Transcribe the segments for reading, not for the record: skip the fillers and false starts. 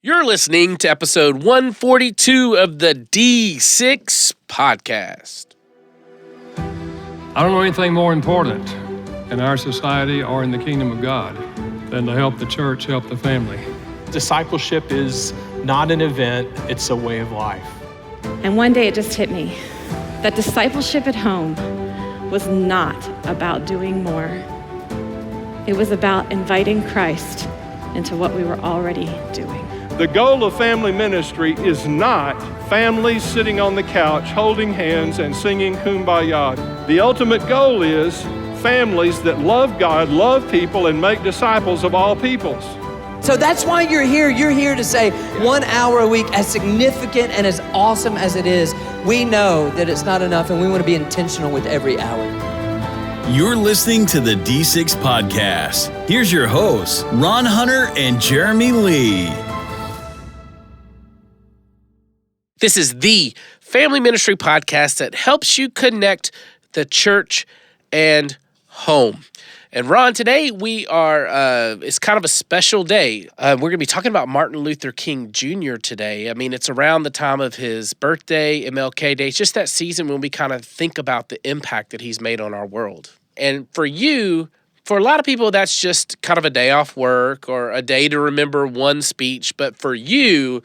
You're listening to episode 142 of the D6 podcast. I don't know anything more important in our society or in the kingdom of God than to help the church, help the family. Discipleship is not an event, it's a way of life. And one day it just hit me that discipleship at home was not about doing more. It was about inviting Christ into what we were already doing. The goal of family ministry is not families sitting on the couch holding hands and singing Kumbaya. The ultimate goal is families that love God, love people, and make disciples of all peoples. So that's why you're here. You're here to say 1 hour a week, as significant and as awesome as it is, we know that it's not enough and we want to be intentional with every hour. You're listening to the D6 podcast. Here's your hosts, Ron Hunter and Jeremy Lee. This is the family ministry podcast that helps you connect the church and home. And Ron, today we are, it's kind of a special day. We're going to be talking about Martin Luther King Jr. today. I mean, it's around the time of his birthday, MLK Day. It's just that season when we kind of think about the impact that he's made on our world. And for you, for a lot of people, that's just kind of a day off work or a day to remember one speech. But for you,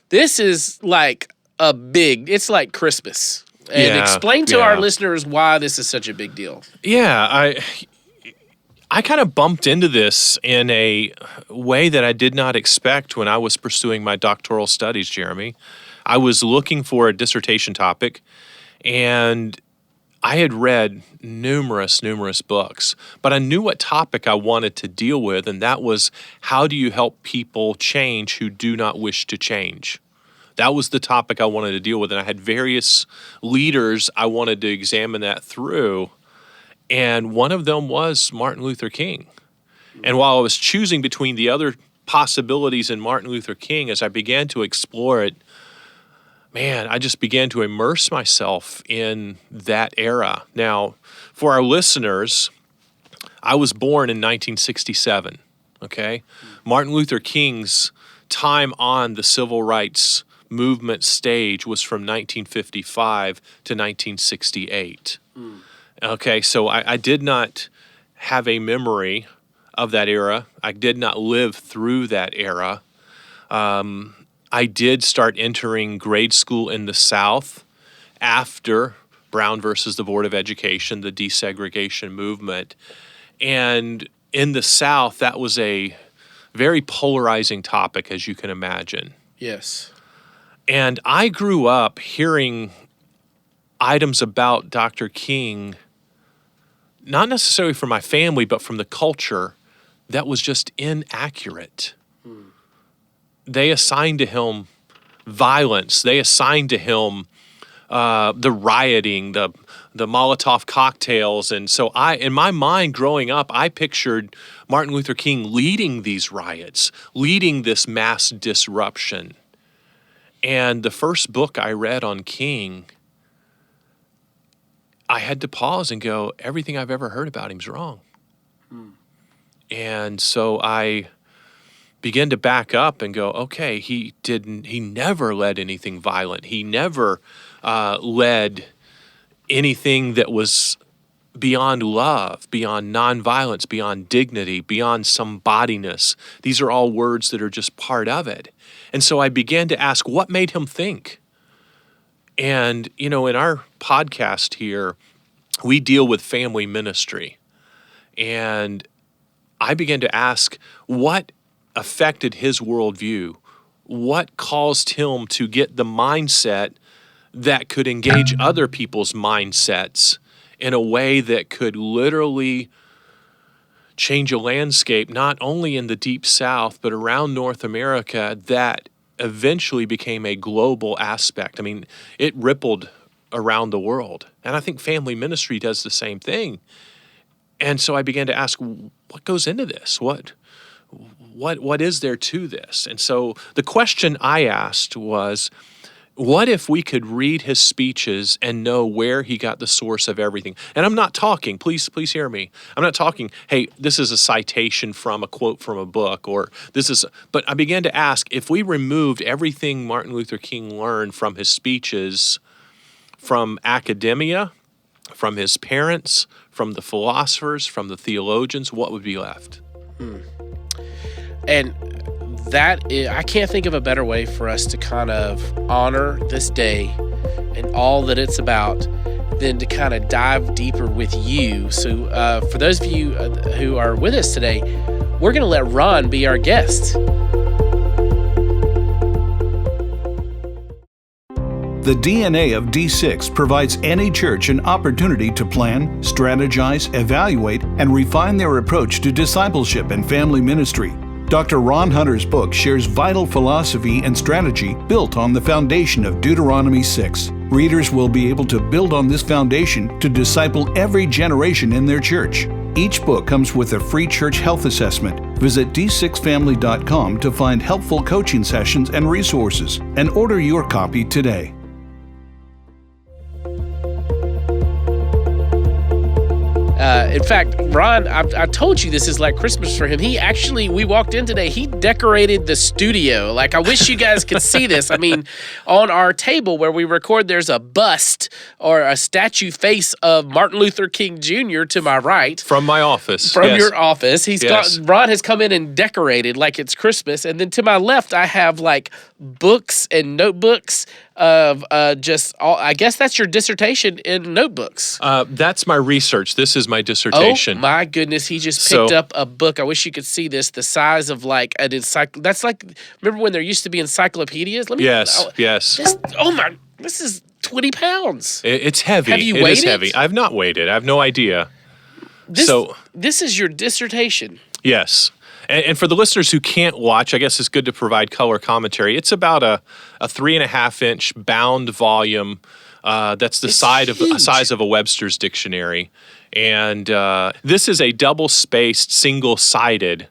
this is like it's like Christmas. And explain to our listeners why this is such a big deal. Yeah, I kind of bumped into this in a way that I did not expect when I was pursuing my doctoral studies, Jeremy. I was looking for a dissertation topic, and I had read numerous books, but I knew what topic I wanted to deal with, and that was how do you help people change who do not wish to change? That was the topic I wanted to deal with, and I had various leaders I wanted to examine that through, and one of them was Martin Luther King. And while I was choosing between the other possibilities in Martin Luther King, as I began to explore it, man, I just began to immerse myself in that era. Now, for our listeners, I was born in 1967, okay? Martin Luther King's time on the civil rights movement stage was from 1955 to 1968. Okay, so I did not have a memory of that era. I did not live through that era. I did start entering grade school in the South after Brown versus the Board of Education, the desegregation movement. And in the South, that was a very polarizing topic, as you can imagine. Yes. And I grew up hearing items about Dr. King, not necessarily from my family, but from the culture, that was just inaccurate. They assigned to him violence. They assigned to him the rioting, the Molotov cocktails. And so in my mind growing up, I pictured Martin Luther King leading these riots, leading this mass disruption. And the first book I read on King, I had to pause and go, everything I've ever heard about him's wrong. And so I began to back up and go, okay, he never led anything violent. He never led anything that was beyond love, beyond nonviolence, beyond dignity, beyond somebodiness. These are all words that are just part of it. And so I began to ask, what made him think? And, in our podcast here, we deal with family ministry. And I began to ask, what affected his worldview? What caused him to get the mindset that could engage other people's mindsets in a way that could literally change a landscape, not only in the Deep South, but around North America, that eventually became a global aspect. I mean, it rippled around the world. And I think family ministry does the same thing. And so I began to ask, what goes into this? What is there to this? And so the question I asked was, What if we could read his speeches and know where he got the source of everything? And I'm not talking, please hear me. I'm not talking, hey, this is a citation from a quote from a book, but I began to ask, if we removed everything Martin Luther King learned from his speeches, from academia, from his parents, from the philosophers, from the theologians, what would be left? And I can't think of a better way for us to kind of honor this day and all that it's about than to kind of dive deeper with you. So for those of you who are with us today, we're going to let Ron be our guest. The DNA of D6 provides any church an opportunity to plan, strategize, evaluate, and refine their approach to discipleship and family ministry. Dr. Ron Hunter's book shares vital philosophy and strategy built on the foundation of Deuteronomy 6. Readers will be able to build on this foundation to disciple every generation in their church. Each book comes with a free church health assessment. Visit d6family.com to find helpful coaching sessions and resources, and order your copy today. In fact, Ron, I told you this is like Christmas for him. We walked in today, he decorated the studio. Like, I wish you guys could see this. I mean, on our table where we record, there's a bust or a statue face of Martin Luther King Jr. to my right. From my office. From your office. Ron has come in and decorated like it's Christmas. And then to my left, I have like books and notebooks of I guess that's your dissertation in notebooks. That's my research. This is my dissertation. Oh my goodness, he just picked up a book. I wish you could see this, the size of like an encyclopedia. That's like, remember when there used to be encyclopedias? Yes. This is 20 pounds. It's heavy. Have you weighed weighed it? Is heavy. I've not weighed it. I have no idea. This is your dissertation. Yes. And for the listeners who can't watch, I guess it's good to provide color commentary. It's about a 3.5-inch bound volume. That's the size of a Webster's dictionary. And this is a double-spaced, single-sided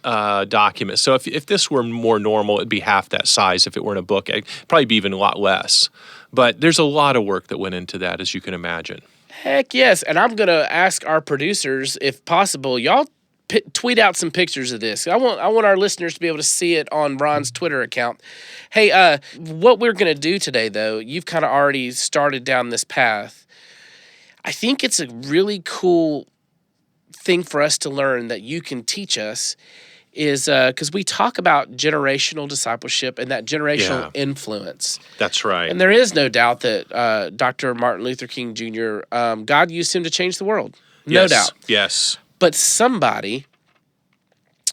document. So if this were more normal, it'd be half that size. If it were in a book, it'd probably be even a lot less. But there's a lot of work that went into that, as you can imagine. Heck yes. And I'm going to ask our producers, if possible, y'all tweet out some pictures of this. I want our listeners to be able to see it on Ron's Twitter account. Hey, what we're going to do today, though, you've kind of already started down this path. I think it's a really cool thing for us to learn that you can teach us is because we talk about generational discipleship and that generational influence. That's right. And there is no doubt that Dr. Martin Luther King Jr., God used him to change the world. No doubt. Yes. But somebody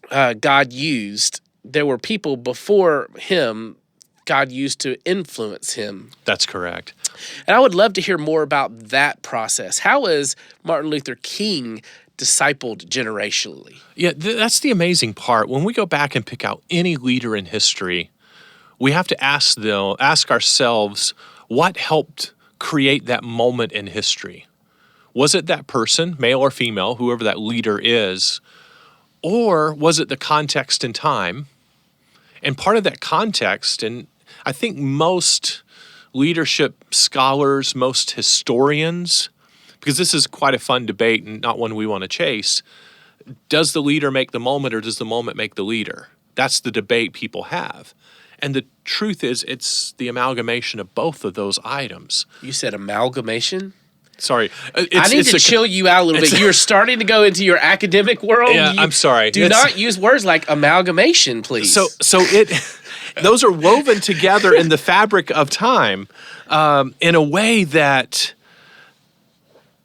God used, there were people before him God used to influence him. That's correct. And I would love to hear more about that process. How is Martin Luther King discipled generationally? Yeah, that's the amazing part. When we go back and pick out any leader in history, we have to ask ourselves, what helped create that moment in history? Was it that person, male or female, whoever that leader is, or was it the context and time? And part of that context, and I think most leadership scholars, most historians, because this is quite a fun debate and not one we want to chase, does the leader make the moment or does the moment make the leader? That's the debate people have. And the truth is, it's the amalgamation of both of those items. You said amalgamation? Sorry. I need to chill you out a little bit. You're starting to go into your academic world. Yeah, I'm sorry. Do not use words like amalgamation, please. So those are woven together in the fabric of time in a way that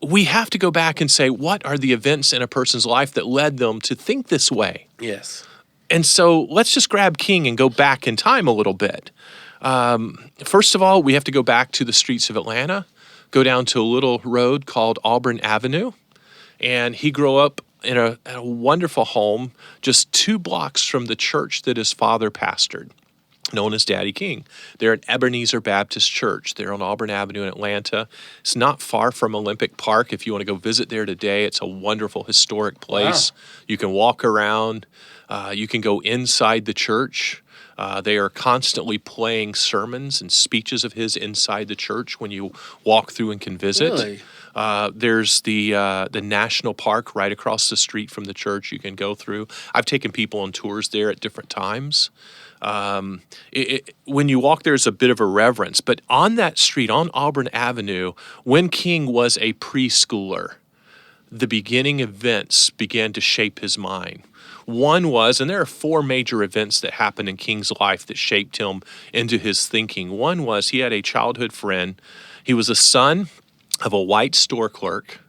we have to go back and say, what are the events in a person's life that led them to think this way? Yes. And so let's just grab King and go back in time a little bit. First of all, we have to go back to the streets of Atlanta, go down to a little road called Auburn Avenue. And he grew up in a wonderful home just 2 blocks from the church that his father pastored, known as Daddy King. They're at Ebenezer Baptist Church. They're on Auburn Avenue in Atlanta. It's not far from Olympic Park. If you want to go visit there today, it's a wonderful historic place. Wow. You can walk around. You can go inside the church. They are constantly playing sermons and speeches of his inside the church when you walk through and can visit. Really? There's the national park right across the street from the church you can go through. I've taken people on tours there at different times. When you walk, there's a bit of a reverence. But on that street, on Auburn Avenue, when King was a preschooler, the beginning events began to shape his mind. One was, and there are 4 major events that happened in King's life that shaped him into his thinking. One was he had a childhood friend. He was a son of a white store clerk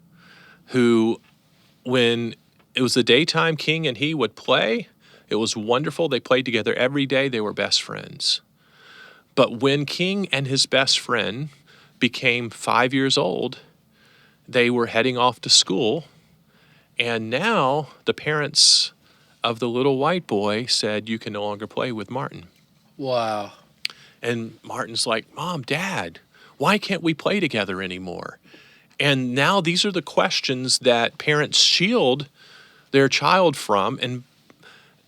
who, when it was the daytime, King and he would play. It was wonderful. They played together every day. They were best friends. But when King and his best friend became 5 years old, they were heading off to school. And now the parents of the little white boy said, you can no longer play with Martin. Wow. And Martin's like, Mom, Dad, why can't we play together anymore? And now these are the questions that parents shield their child from. And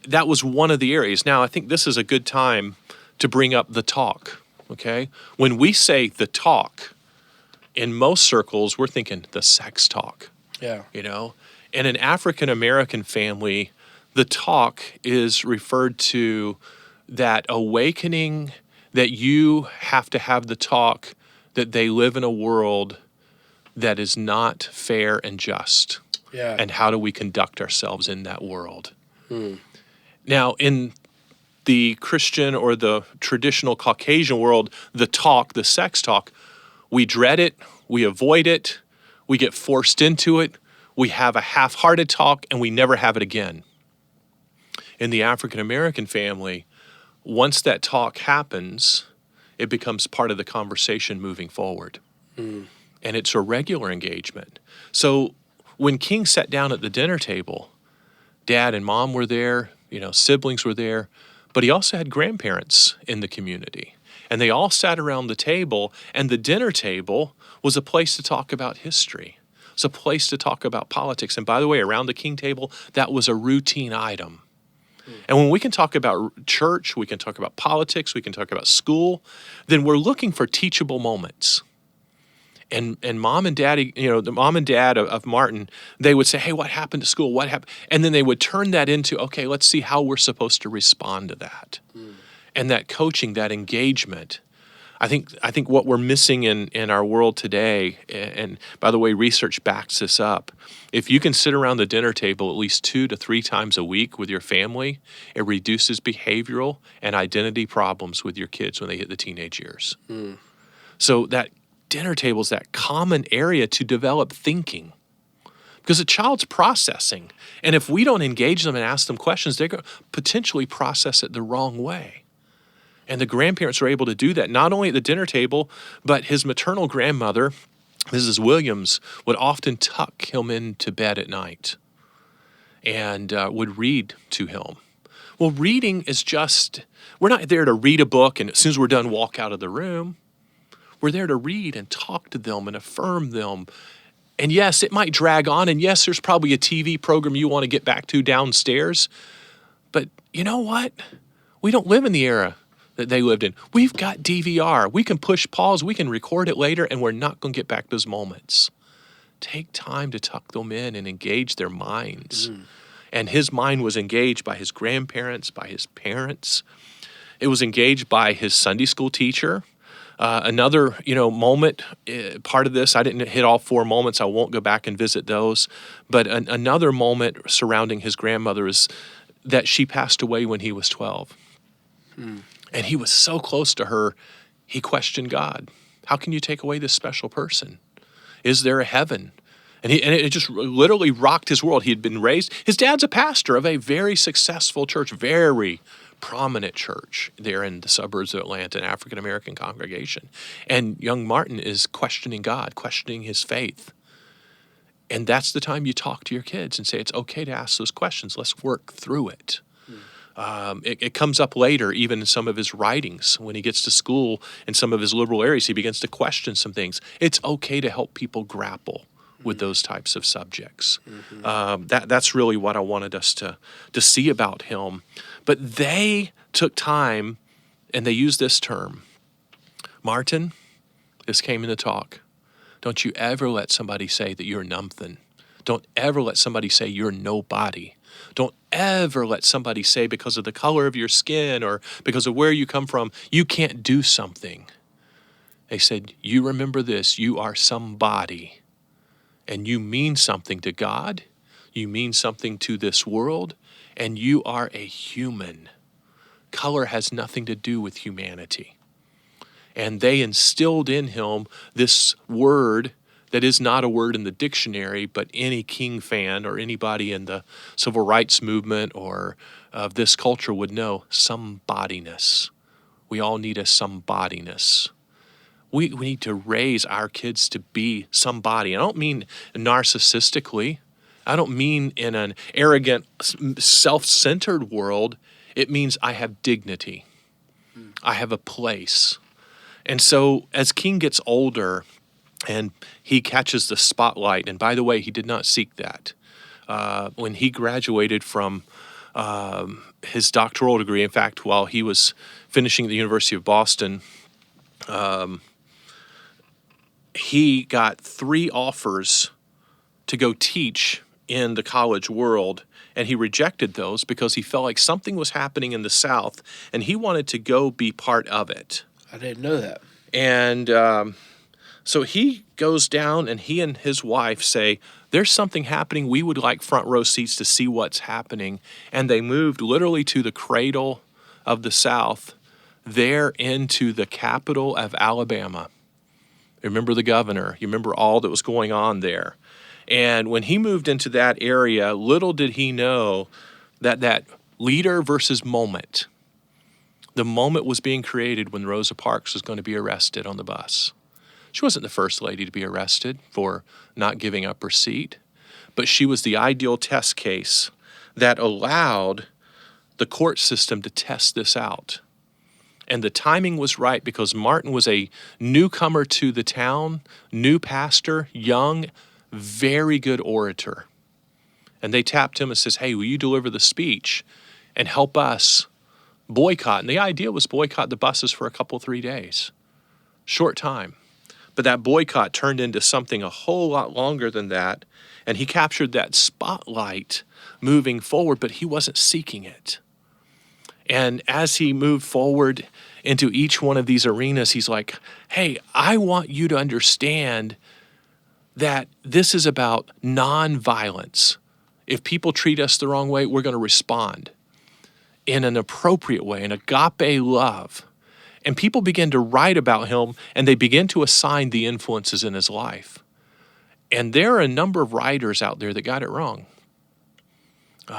that was one of the areas. Now, I think this is a good time to bring up the talk, okay? When we say the talk, in most circles, we're thinking the sex talk. Yeah. You know? In an African-American family, the talk is referred to that awakening that you have to have the talk that they live in a world that is not fair and just. Yeah. And how do we conduct ourselves in that world? Now, in the Christian or the traditional Caucasian world, the talk, the sex talk, we dread it, we avoid it, we get forced into it, we have a half-hearted talk, and we never have it again. In the African-American family, once that talk happens, it becomes part of the conversation moving forward. And it's a regular engagement. So when King sat down at the dinner table, Dad and Mom were there, siblings were there, but he also had grandparents in the community. And they all sat around the table, and the dinner table was a place to talk about history. It's a place to talk about politics. And by the way, around the King table, that was a routine item. And when we can talk about church, we can talk about politics, we can talk about school, then we're looking for teachable moments. And Mom and Daddy, the mom and dad of Martin, they would say, hey, what happened to school? What happened? And then they would turn that into, okay, let's see how we're supposed to respond to that. And that coaching, that engagement, I think what we're missing in our world today, and by the way, research backs this up, if you can sit around the dinner table at least 2 to 3 times a week with your family, it reduces behavioral and identity problems with your kids when they hit the teenage years. So that dinner table is that common area to develop thinking, because a child's processing. And if we don't engage them and ask them questions, they're going to potentially process it the wrong way. And the grandparents are able to do that, not only at the dinner table, but his maternal grandmother, Mrs. Williams, would often tuck him into bed at night and would read to him. Well, reading is we're not there to read a book and as soon as we're done, walk out of the room. We're there to read and talk to them and affirm them. And yes, it might drag on. And yes, there's probably a TV program you want to get back to downstairs. But you know what? We don't live in the era that they lived in. We've got DVR. We can push pause. We can record it later, and we're not going to get back those moments. Take time to tuck them in and engage their minds. And his mind was engaged by his grandparents, by his parents. It was engaged by his Sunday school teacher. Another, moment, part of this, I didn't hit all 4 moments. I won't go back and visit those. But another moment surrounding his grandmother is that she passed away when he was 12. And he was so close to her, he questioned God. How can you take away this special person? Is there a heaven? And it just literally rocked his world. He had been raised, his dad's a pastor of a very successful church, very prominent church there in the suburbs of Atlanta, an African-American congregation. And young Martin is questioning God, questioning his faith. And that's the time you talk to your kids and say, it's okay to ask those questions. Let's work through it. It comes up later, even in some of his writings. When he gets to school in some of his liberal areas, he begins to question some things. It's okay to help people grapple with those types of subjects. That's really what I wanted us to see about him. But they took time and they used this term. Martin, this came in the talk. Don't you ever let somebody say that you're nothing. Don't ever let somebody say you're nobody. Don't ever let somebody say because of the color of your skin or because of where you come from, you can't do something. They said, you remember this, you are somebody. And you mean something to God. You mean something to this world. And you are a human. Color has nothing to do with humanity. And they instilled in him this word that is not a word in the dictionary, but any King fan or anybody in the civil rights movement or of this culture would know, somebodyness. We all need a somebodyness. We need to raise our kids to be somebody. I don't mean narcissistically. I don't mean in an arrogant, self-centered world. It means I have dignity. I have a place. And so as King gets older and he catches the spotlight, and by the way, he did not seek that. When he graduated from his doctoral degree, in fact, while he was finishing at the University of Boston, he got 3 offers to go teach in the college world, and he rejected those because he felt like something was happening in the South, and he wanted to go be part of it. I didn't know that. And so he goes down, and he and his wife say, there's something happening. We would like front row seats to see what's happening. And they moved literally to the cradle of the South, there into the capital of Alabama. Remember the governor. You remember all that was going on there. And when he moved into that area, little did he know that leader versus moment, the moment was being created when Rosa Parks was going to be arrested on the bus. She wasn't the first lady to be arrested for not giving up her seat, but she was the ideal test case that allowed the court system to test this out. And the timing was right because Martin was a newcomer to the town, new pastor, young, very good orator. And they tapped him and says, hey, will you deliver the speech and help us boycott? And the idea was boycott the buses for a couple, 3 days. Short time. But that boycott turned into something a whole lot longer than that. And he captured that spotlight moving forward, but he wasn't seeking it. And as he moved forward into each one of these arenas, he's like, hey, I want you to understand that this is about nonviolence. If people treat us the wrong way, we're going to respond in an appropriate way, an agape love. And people begin to write about him, and they begin to assign the influences in his life. And there are a number of writers out there that got it wrong.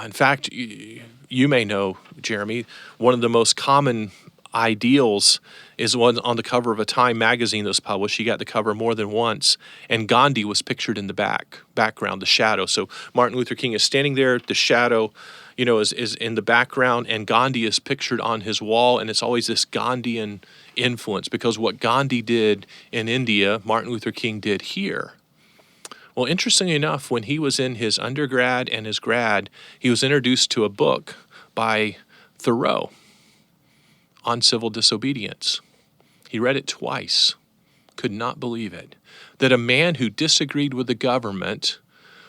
In fact, you may know, Jeremy, one of the most common ideals is one on the cover of a Time magazine that was published. He got the cover more than once, and Gandhi was pictured in the background, the shadow. So Martin Luther King is standing there, the shadow, is in the background, and Gandhi is pictured on his wall, and it's always this Gandhian influence because what Gandhi did in India, Martin Luther King did here. Well, interestingly enough, when he was in his undergrad and his grad, he was introduced to a book by Thoreau on civil disobedience. He read it twice, could not believe it, that a man who disagreed with the government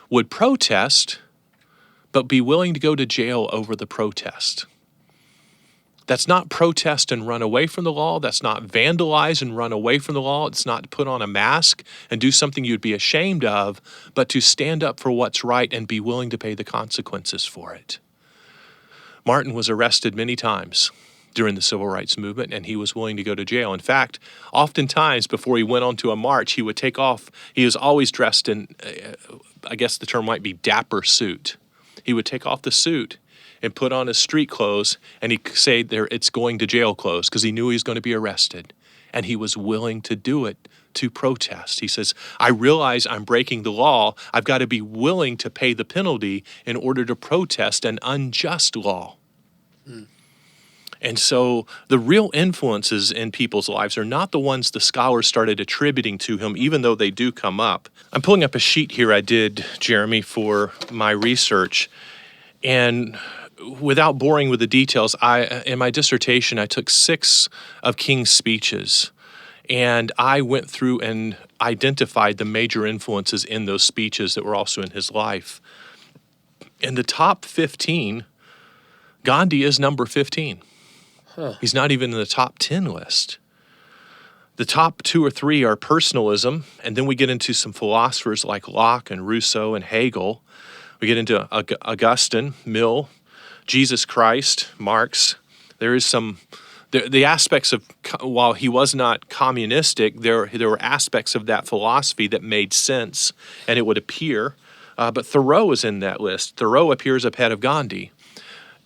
would protest, but be willing to go to jail over the protest. That's not protest and run away from the law. That's not vandalize and run away from the law. It's not put on a mask and do something you'd be ashamed of, but to stand up for what's right and be willing to pay the consequences for it. Martin was arrested many times during the civil rights movement, and he was willing to go to jail. In fact, oftentimes before he went on to a march, he would take off. He was always dressed in, I guess the term might be dapper suit. He would take off the suit and put on his street clothes, and he'd say it's going to jail clothes because he knew he was going to be arrested. And he was willing to do it to protest. He says, I realize I'm breaking the law. I've got to be willing to pay the penalty in order to protest an unjust law. And so the real influences in people's lives are not the ones the scholars started attributing to him, even though they do come up. I'm pulling up a sheet here I did, Jeremy, for my research. And without boring with the details, in my dissertation, I took 6 of King's speeches, and I went through and identified the major influences in those speeches that were also in his life. In the top 15, Gandhi is number 15. He's not even in the top 10 list. The top 2 or 3 are personalism, and then we get into some philosophers like Locke and Rousseau and Hegel. We get into Augustine, Mill, Jesus Christ, Marx. There is the aspects of, while he was not communistic, there were aspects of that philosophy that made sense, and it would appear. But Thoreau is in that list. Thoreau appears ahead of Gandhi.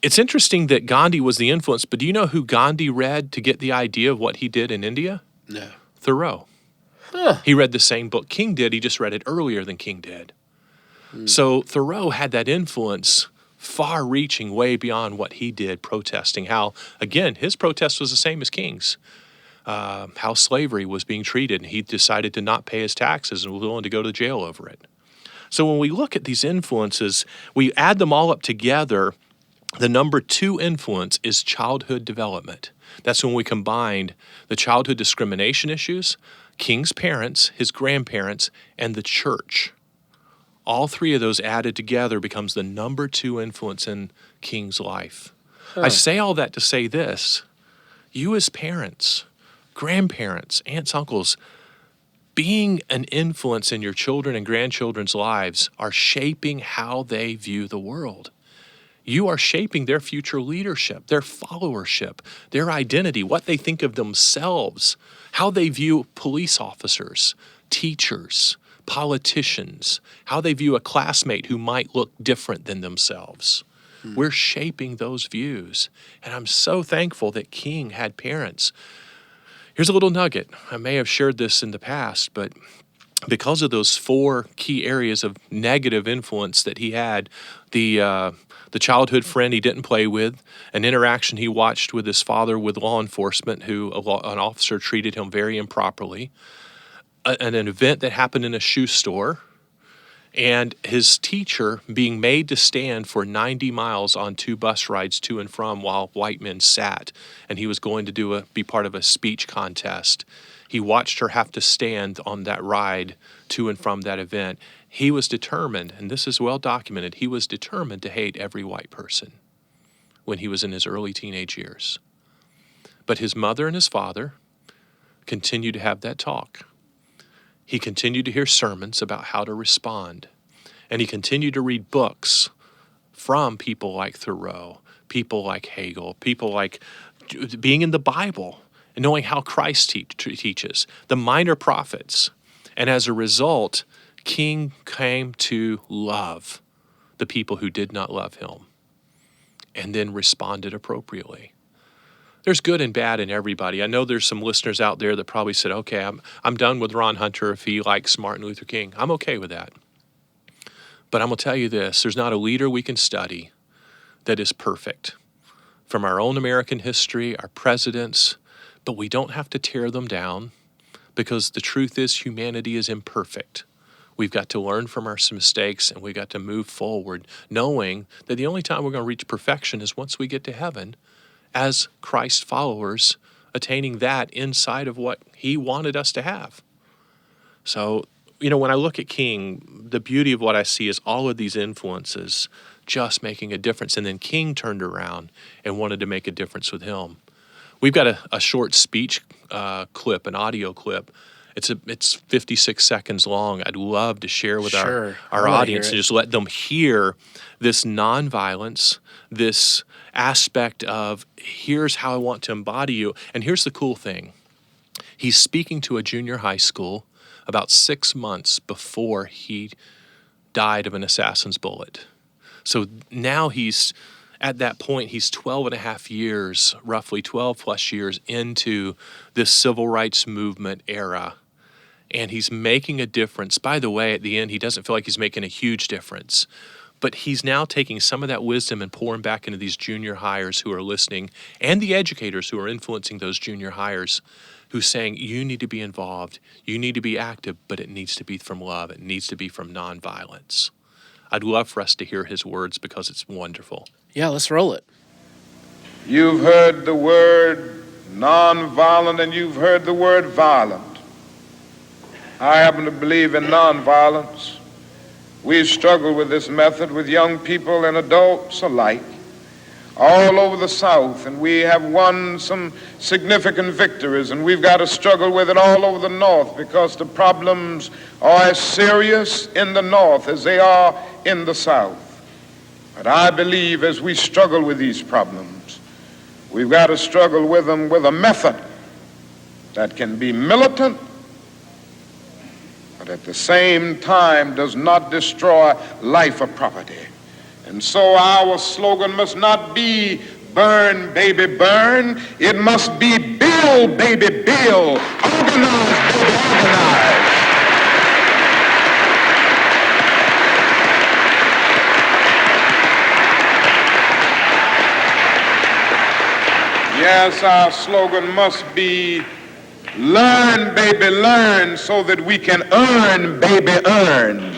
It's interesting that Gandhi was the influence, but do you know who Gandhi read to get the idea of what he did in India? No. Thoreau. He read the same book King did, he just read it earlier than King did. So Thoreau had that influence far-reaching, way beyond what he did, protesting how, again, his protest was the same as King's, how slavery was being treated, and he decided to not pay his taxes and was willing to go to jail over it. So when we look at these influences, we add them all up together. The number 2 influence is childhood development. That's when we combined the childhood discrimination issues, King's parents, his grandparents, and the church. All 3 of those added together becomes the number 2 influence in King's life. I say all that to say this. You as parents, grandparents, aunts, uncles, being an influence in your children and grandchildren's lives are shaping how they view the world. You are shaping their future leadership, their followership, their identity, what they think of themselves, how they view police officers, teachers, politicians, how they view a classmate who might look different than themselves. We're shaping those views. And I'm so thankful that King had parents. Here's a little nugget. I may have shared this in the past, but because of those 4 key areas of negative influence that he had, the childhood friend he didn't play with, an interaction he watched with his father with law enforcement, an officer treated him very improperly, an event that happened in a shoe store, and his teacher being made to stand for 90 miles on 2 bus rides to and from while white men sat, and he was going to be part of a speech contest. He watched her have to stand on that ride to and from that event. He was determined, and this is well documented, he was determined to hate every white person when he was in his early teenage years. But his mother and his father continued to have that talk. He continued to hear sermons about how to respond, and he continued to read books from people like Thoreau, people like Hegel, people like being in the Bible and knowing how Christ teaches, the minor prophets. And as a result, King came to love the people who did not love him and then responded appropriately. There's good and bad in everybody. I know there's some listeners out there that probably said, okay, I'm done with Ron Hunter if he likes Martin Luther King. I'm okay with that. But I'm going to tell you this, there's not a leader we can study that is perfect. From our own American history, our presidents, but we don't have to tear them down because the truth is humanity is imperfect. We've got to learn from our mistakes and we've got to move forward knowing that the only time we're going to reach perfection is once we get to heaven as Christ followers, attaining that inside of what he wanted us to have. So, when I look at King, the beauty of what I see is all of these influences just making a difference. And then King turned around and wanted to make a difference with him. We've got a short speech clip, an audio clip. It's 56 seconds long. I'd love to share with our audience and just let them hear this nonviolence, this aspect of here's how I want to embody you. And here's the cool thing. He's speaking to a junior high school about 6 months before he died of an assassin's bullet. So now he's at that point, he's 12 and a half years, roughly 12 plus years into this civil rights movement era. And he's making a difference. By the way, at the end, he doesn't feel like he's making a huge difference. But he's now taking some of that wisdom and pouring back into these junior hires who are listening and the educators who are influencing those junior hires who's saying, you need to be involved, you need to be active, but it needs to be from love. It needs to be from nonviolence. I'd love for us to hear his words because it's wonderful. Yeah, let's roll it. You've heard the word nonviolent and you've heard the word violent. I happen to believe in nonviolence. We struggle with this method with young people and adults alike all over the South, and we have won some significant victories, and we've got to struggle with it all over the North because the problems are as serious in the North as they are in the South. But I believe as we struggle with these problems, we've got to struggle with them with a method that can be militant, but at the same time does not destroy life or property. And so our slogan must not be burn, baby, burn. It must be build, baby, build. Organize, baby, organize. Yes, our slogan must be learn, baby, learn, so that we can earn, baby, earn.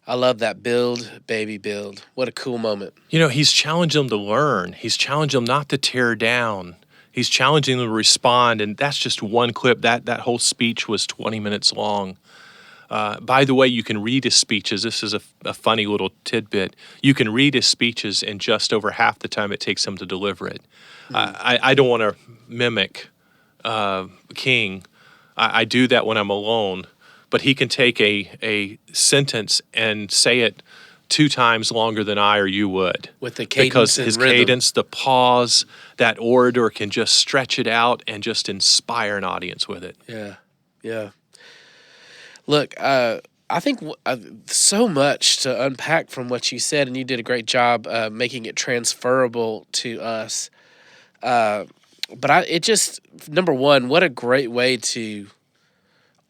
I love that. Build, baby, build. What a cool moment. You know, he's challenged them to learn. He's challenged them not to tear down. He's challenging them to respond, and that's just one clip. That whole speech was 20 minutes long. By the way, you can read his speeches. This is a funny little tidbit. You can read his speeches in just over half the time it takes him to deliver it. I don't want to mimic King. I do that when I'm alone. But he can take a sentence and say it 2 times longer than I or you would. With the cadence because and his rhythm. cadence, the pause, that orator can just stretch it out and just inspire an audience with it. Yeah, yeah. Look, I think so much to unpack from what you said, and you did a great job making it transferable to us. But it just, number one, what a great way to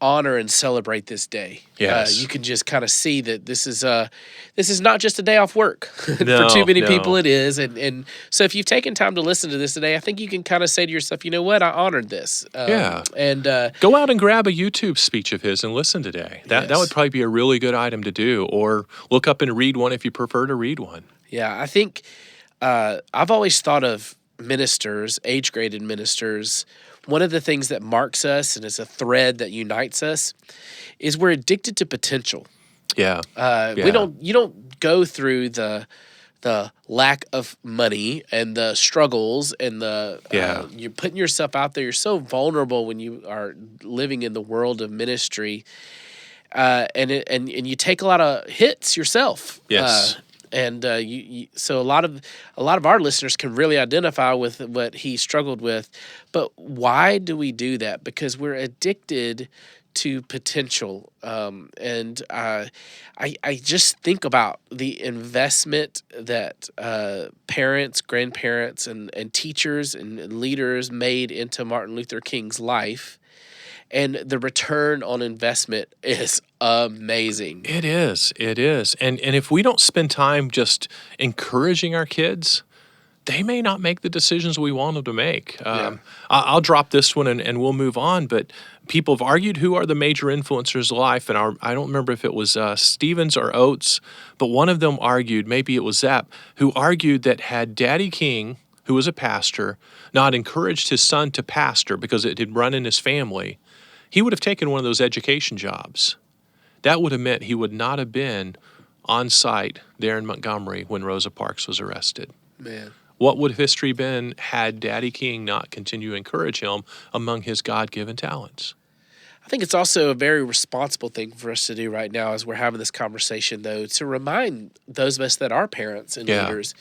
honor and celebrate this day. Yes. You can just kind of see that this is not just a day off work. No, For too many no. people it is. And so if you've taken time to listen to this today, I think you can kind of say to yourself, you know what, I honored this. Yeah. And Go out and grab a YouTube speech of his and listen today. That Yes. would probably be a really good item to do. Or look up and read one if you prefer to read one. yeah, I think I've always thought of ministers, age-graded ministers, one of the things that marks us and is a thread that unites us is we're addicted to potential. Yeah. You don't go through the lack of money and the struggles and you're putting yourself out there. You're so vulnerable when you are living in the world of ministry, and you take a lot of hits yourself. Yes. So a lot of our listeners can really identify with what he struggled with. But why do we do that? Because we're addicted to potential. And I just think about the investment that parents, grandparents, and teachers and leaders made into Martin Luther King's life. And the return on investment is amazing. It is. And if we don't spend time just encouraging our kids, they may not make the decisions we want them to make. I'll drop this one and we'll move on. But people have argued who are the major influencers of life. And I don't remember if it was Stevens or Oates, but one of them argued, maybe it was Zapp, who argued that had Daddy King, who was a pastor, not encouraged his son to pastor because it had run in his family, he would have taken one of those education jobs. That would have meant he would not have been on site there in Montgomery when Rosa Parks was arrested. Man. What would history been had Daddy King not continued to encourage him among his God-given talents? I think it's also a very responsible thing for us to do right now as we're having this conversation, though, to remind those of us that are parents and leaders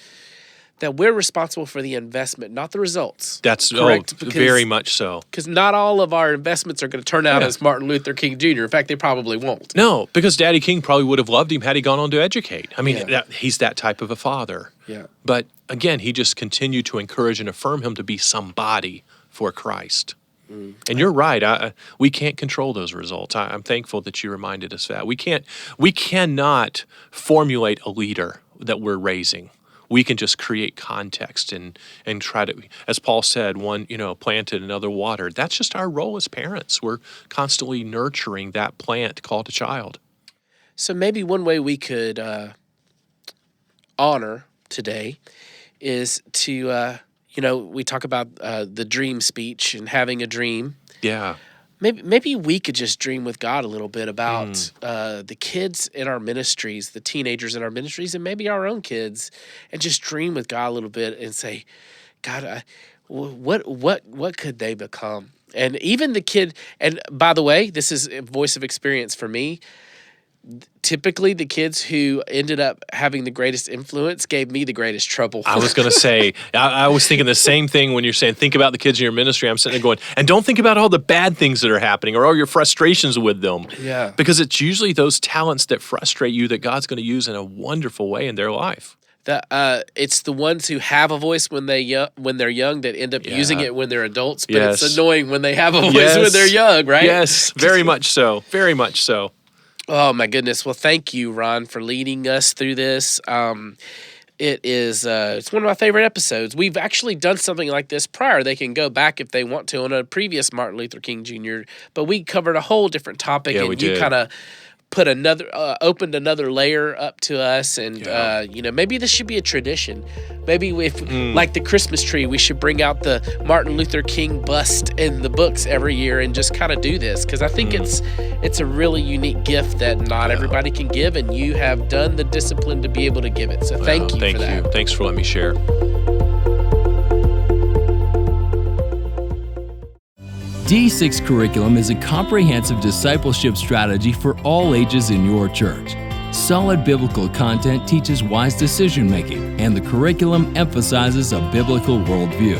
that we're responsible for the investment, not the results. That's correct. Very much so. Because not all of our investments are going to turn out as Martin Luther King Jr. In fact, they probably won't. No, because Daddy King probably would have loved him had he gone on to educate. I mean, he's that type of a father. Yeah. But again, he just continued to encourage and affirm him to be somebody for Christ. And you're right. We can't control those results. I'm thankful that you reminded us that. We cannot formulate a leader that we're raising. we can just create context and try to, as Paul said, one, planted, another watered. That's just our role as parents. We're constantly nurturing that plant called a child. So maybe one way we could honor today is to, we talk about the dream speech and having a dream. Yeah. Maybe we could just dream with God a little bit about the kids in our ministries, the teenagers in our ministries, and maybe our own kids, and just dream with God a little bit and say, God, what could they become? And even the kid, and by the way, this is a voice of experience for me. Typically, the kids who ended up having the greatest influence gave me the greatest trouble. I was going to say, I was thinking the same thing when you're saying, think about the kids in your ministry. I'm sitting there going, and don't think about all the bad things that are happening or all your frustrations with them. Yeah. Because it's usually those talents that frustrate you that God's going to use in a wonderful way in their life. It's the ones who have a voice when they're young that end up using it when they're adults, but Yes. it's annoying when they have a voice when they're young, right? Yes, very much so. Very much so. Oh, my goodness. Well, thank you, Ron, for leading us through this. It's one of my favorite episodes. We've actually done something like this prior. They can go back if they want to on a previous Martin Luther King Jr., but we covered a whole different topic, Yeah, and we you did. kind of opened another layer up to us, and maybe this should be a tradition. Maybe if like the Christmas tree, we should bring out the Martin Luther King bust in the books every year and just kind of do this, because I think it's a really unique gift that not everybody can give, and you have done the discipline to be able to give it. So thank you for that. Thanks for letting me share. D6 Curriculum is a comprehensive discipleship strategy for all ages in your church. Solid biblical content teaches wise decision-making, and the curriculum emphasizes a biblical worldview.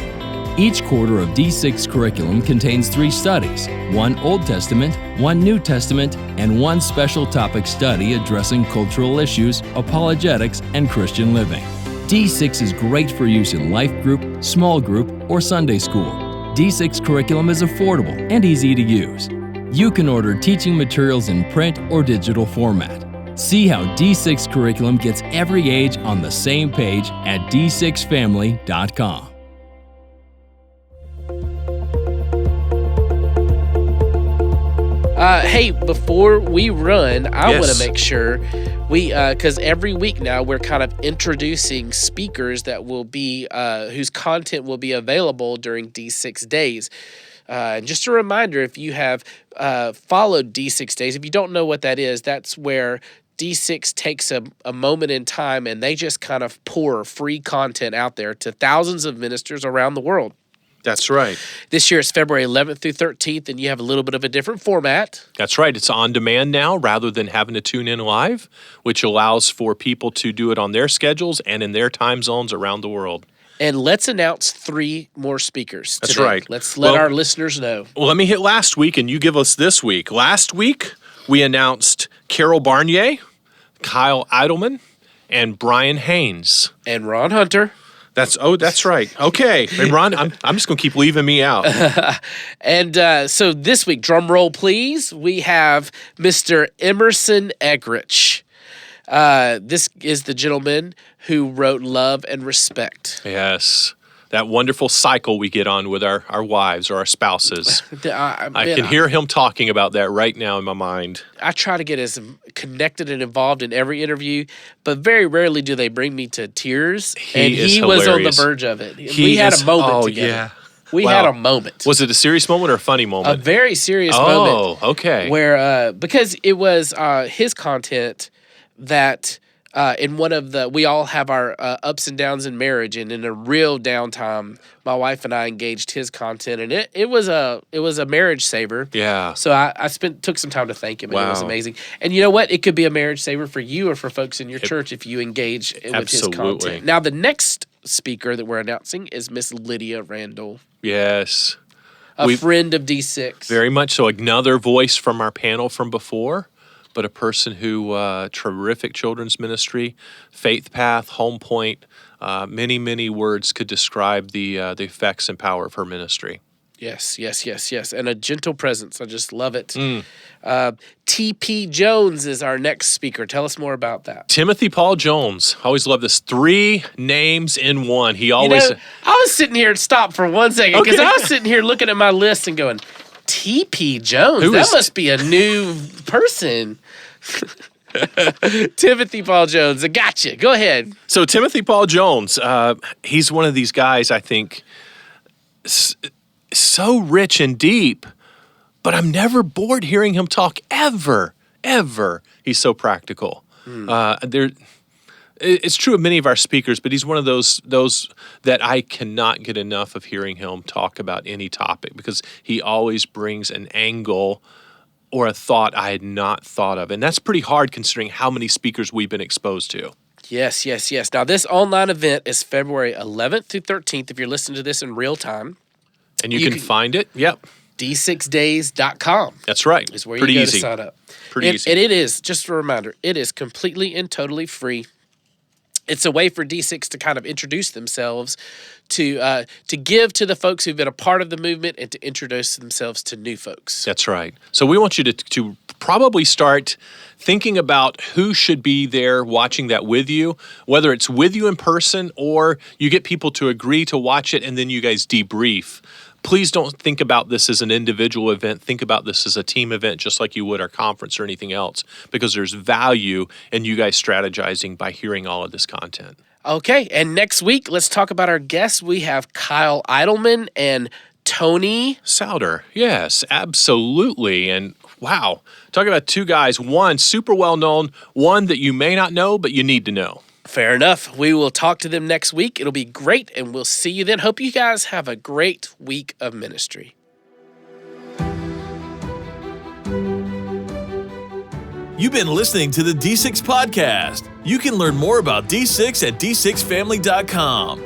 Each quarter of D6 Curriculum contains 3 studies, 1 Old Testament, 1 New Testament, and 1 special topic study addressing cultural issues, apologetics, and Christian living. D6 is great for use in life group, small group, or Sunday school. D6 Curriculum is affordable and easy to use. You can order teaching materials in print or digital format. See how D6 Curriculum gets every age on the same page at d6family.com. Hey, before we run, I want Yes. to make sure because every week now we're kind of introducing speakers that will be, whose content will be available during D6 Days. And just a reminder, if you have followed D6 Days, if you don't know what that is, that's where D6 takes a moment in time and they just kind of pour free content out there to thousands of ministers around the world. That's right. This year it's February 11th through 13th, and you have a little bit of a different format. That's right. It's on demand now rather than having to tune in live, which allows for people to do it on their schedules and in their time zones around the world. And let's announce 3 more speakers today. That's right. Let's let our listeners know. Well, let me hit last week and you give us this week. Last week, we announced Carol Barnier, Kyle Eidelman, and Brian Haynes. And Ron Hunter. That's right. Okay. And Ron, I'm just going to keep leaving me out. And so this week, drum roll please, we have Mr. Emerson Eggerich. This is the gentleman who wrote Love and Respect. Yes. That wonderful cycle we get on with our wives or our spouses. I can hear him talking about that right now in my mind. I try to get as connected and involved in every interview, but very rarely do they bring me to tears. He was on the verge of it. We had a moment together. Yeah. We had a moment. Was it a serious moment or a funny moment? A very serious moment. Oh, okay. Where, because it was his content that in one of we all have our ups and downs in marriage, and in a real downtime, my wife and I engaged his content, and it was a marriage saver. Yeah. So I took some time to thank him, and it was amazing. And you know what? It could be a marriage saver for you or for folks in your church if you engage with his content. Now, the next speaker that we're announcing is Miss Lydia Randall. Yes. A friend of D6. Very much so. Another voice from our panel from before, but a person who, terrific children's ministry, Faith Path, Home Point, many, many words could describe the effects and power of her ministry. Yes. And a gentle presence. I just love it. T.P. Jones is our next speaker. Tell us more about that. Timothy Paul Jones. I always love this. 3 names in one. He always... I was sitting here and stopped for 1 second because I was sitting here looking at my list and going, T.P. Jones? That must be a new person. Timothy Paul Jones. I gotcha. Go ahead. So Timothy Paul Jones, he's one of these guys, I think, so rich and deep, but I'm never bored hearing him talk ever. He's so practical. It's true of many of our speakers, but he's one of those that I cannot get enough of hearing him talk about any topic because he always brings an angle or a thought I had not thought of. And that's pretty hard considering how many speakers we've been exposed to. Yes. Now, this online event is February 11th through 13th if you're listening to this in real time. And you can find it, d6days.com. That's right. Is where Pretty you go easy. to sign up. Pretty easy. And it is, just a reminder, it is completely and totally free. It's a way for D6 to kind of introduce themselves, to give to the folks who've been a part of the movement and to introduce themselves to new folks. That's right. So we want you to probably start thinking about who should be there watching that with you, whether it's with you in person or you get people to agree to watch it and then you guys debrief. Please don't think about this as an individual event. Think about this as a team event, just like you would our conference or anything else, because there's value in you guys strategizing by hearing all of this content. Okay, and next week, let's talk about our guests. We have Kyle Eidelman and Tony Souter. Yes, absolutely. And wow, talk about 2 guys, one super well known, one that you may not know, but you need to know. Fair enough. We will talk to them next week. It'll be great, and we'll see you then. Hope you guys have a great week of ministry. You've been listening to the D6 Podcast. You can learn more about D6 at d6family.com.